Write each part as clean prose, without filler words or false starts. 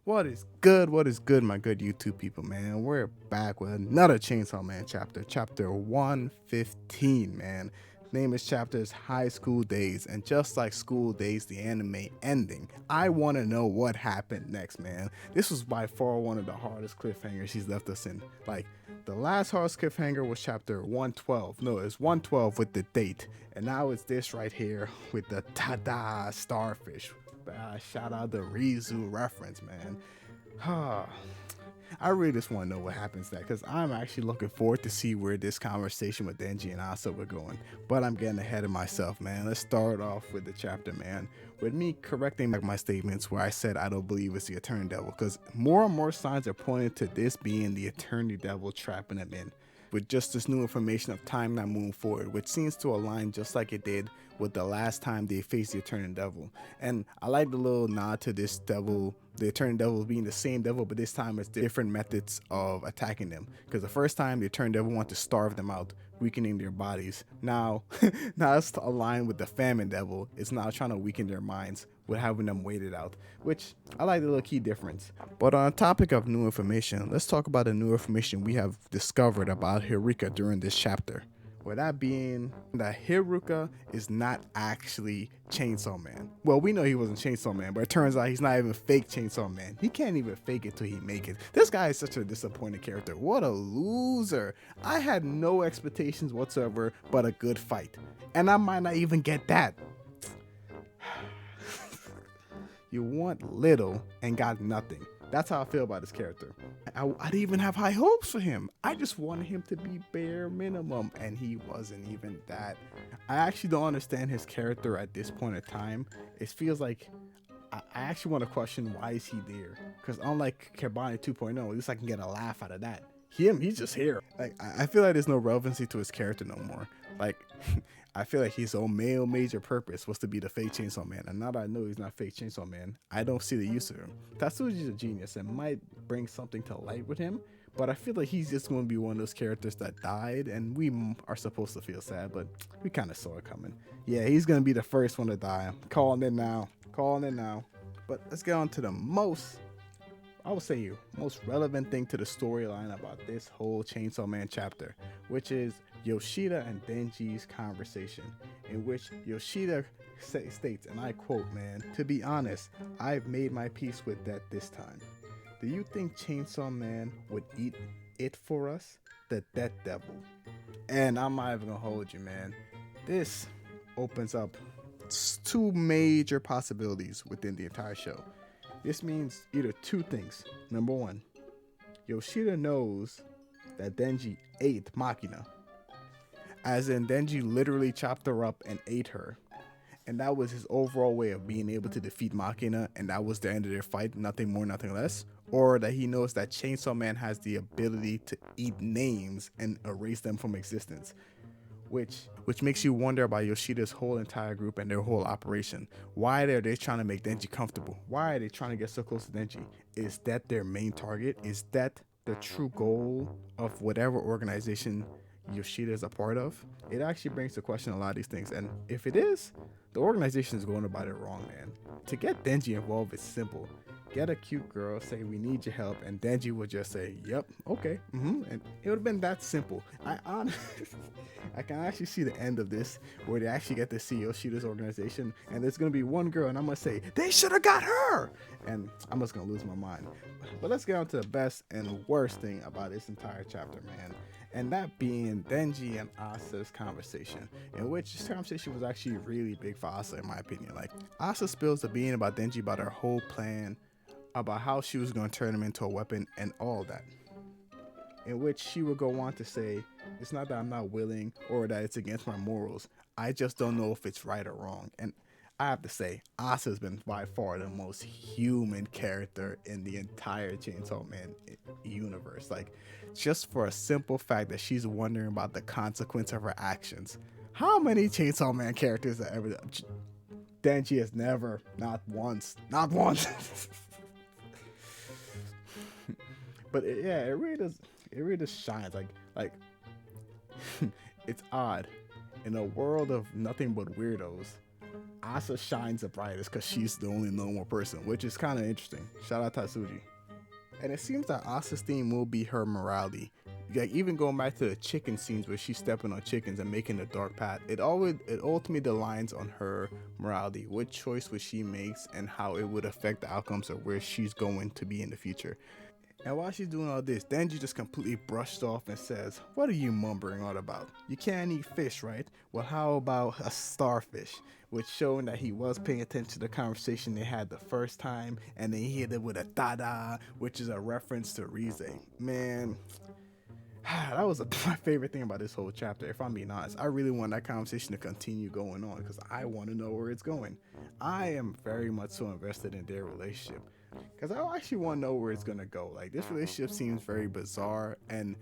What is good? What is good, my good YouTube people, man? We're back with another Chainsaw Man chapter 115, man. Name is chapter's High School Days, and just like School Days, the anime ending, I want to know what happened next, man. This was by far one of the hardest cliffhangers he's left us in. Like, the last hardest cliffhanger was chapter 112. No, it's 112 with the date, and now it's this right here with the Tada Starfish. Shout out the Rizu reference, man. I really just want to know what happens next because I'm actually looking forward to see where this conversation with Denji and Asa will going. But I'm getting ahead of myself, man. Let's start off with the chapter, man. With me correcting my statements where I said I don't believe it's the Eternal Devil, because more and more signs are pointing to this being the Eternal Devil trapping him in. With just this new information of time not moving forward, which seems to align just like it did with the last time they faced the Eternal Devil. And I like the little nod to this devil, the Eternal Devil being the same devil, but this time it's different methods of attacking them. Because the first time the Eternal Devil wanted to starve them out, weakening their bodies. Now, now it's aligned with the Famine Devil. It's now trying to weaken their minds with having them waited out, which I like the little key difference. But on the topic of new information, let's talk about the new information we have discovered about Hiruka during this chapter. With that being that Hiruka is not actually Chainsaw Man. Well, we know he wasn't Chainsaw Man, but it turns out he's not even fake Chainsaw Man. He can't even fake it till he make it. This guy is such a disappointing character. What a loser. I had no expectations whatsoever but a good fight. And I might not even get that. You want little and got nothing. That's how I feel about this character. I didn't even have high hopes for him. I just wanted him to be bare minimum, and he wasn't even that. I actually don't understand his character at this point in time. It feels like I actually want to question why is he there? Because unlike Kerbani 2.0, at least I can get a laugh out of that. He's just here. Like I feel like there's no relevancy to his character no more. Like I feel like his own major purpose was to be the fake Chainsaw Man, and now that I know he's not fake Chainsaw Man, I don't see the use of him. Tatsuji's a genius and might bring something to light with him, but I feel like he's just going to be one of those characters that died, and we are supposed to feel sad, but we kind of saw it coming. Yeah, he's going to be the first one to die. I'm calling it now. But let's get on to the most relevant thing to the storyline about this whole Chainsaw Man chapter, which is Yoshida and Denji's conversation, in which Yoshida states, and I quote, man, "To be honest, I've made my peace with that this time. Do you think Chainsaw Man would eat it for us? The Death Devil." And I'm not even gonna hold you, man. This opens up two major possibilities within the entire show. This means either two things. Number one, Yoshida knows that Denji ate Makina. As in, Denji literally chopped her up and ate her. And that was his overall way of being able to defeat Makina, and that was the end of their fight, nothing more, nothing less. Or that he knows that Chainsaw Man has the ability to eat names and erase them from existence. Which makes you wonder about Yoshida's whole entire group and their whole operation. Why are they trying to make Denji comfortable? Why are they trying to get so close to Denji? Is that their main target? Is that the true goal of whatever organization Yoshida is a part of? It actually brings to question a lot of these things. And if it is, the organization is going about it wrong, man. To get Denji involved is simple. Get a cute girl, say we need your help, and Denji would just say, "Yep, okay," and it would have been that simple. I can actually see the end of this where they actually get to see Yoshida's organization, and there's gonna be one girl, and I'm gonna say they should have got her, and I'm just gonna lose my mind. But let's get on to the best and worst thing about this entire chapter, man. And that being Denji and Asa's conversation, in which this conversation was actually really big for Asa, in my opinion. Like, Asa spills the bean about Denji, about her whole plan, about how she was going to turn him into a weapon and all that. In which she would go on to say, it's not that I'm not willing or that it's against my morals. I just don't know if it's right or wrong. And I have to say, Asa's been by far the most human character in the entire Chainsaw Man universe. Like, just for a simple fact that she's wondering about the consequence of her actions. How many Chainsaw Man characters have ever done? Denji has never, not once. But it really does shine. Like it's odd. In a world of nothing but weirdos, Asa shines the brightest because she's the only normal person, which is kind of interesting. Shout out Tatsuji. And it seems that Asa's theme will be her morality. Like even going back to the chicken scenes where she's stepping on chickens and making the dark path, it ultimately aligns on her morality, what choice would she makes, and how it would affect the outcomes of where she's going to be in the future. And while she's doing all this, Denji just completely brushed off and says, "What are you mumbling on about? You can't eat fish, right? Well, how about a starfish?" Which showing that he was paying attention to the conversation they had the first time, and then he hit it with a "tada," which is a reference to Rize. Man, that was my favorite thing about this whole chapter. If I'm being honest, I really want that conversation to continue going on because I want to know where it's going. I am very much so invested in their relationship because I actually want to know where it's gonna go. Like this relationship seems very bizarre, and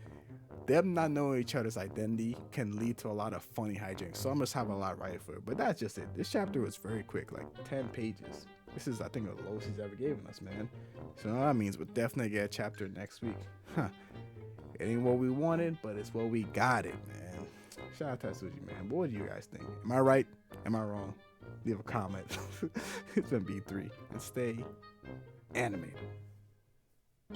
them not knowing each other's identity can lead to a lot of funny hijinks. So I must have a lot right for it. But that's just it. This chapter was very quick, like 10 pages. This is, I think, the lowest he's ever given us, man. So that means we'll definitely get a chapter next week. It ain't what we wanted, but it's what we got it, man. Shout out to Tatsuji, man. But what do you guys think? Am I right? Am I wrong? Leave a comment. It's been B3. And stay animated.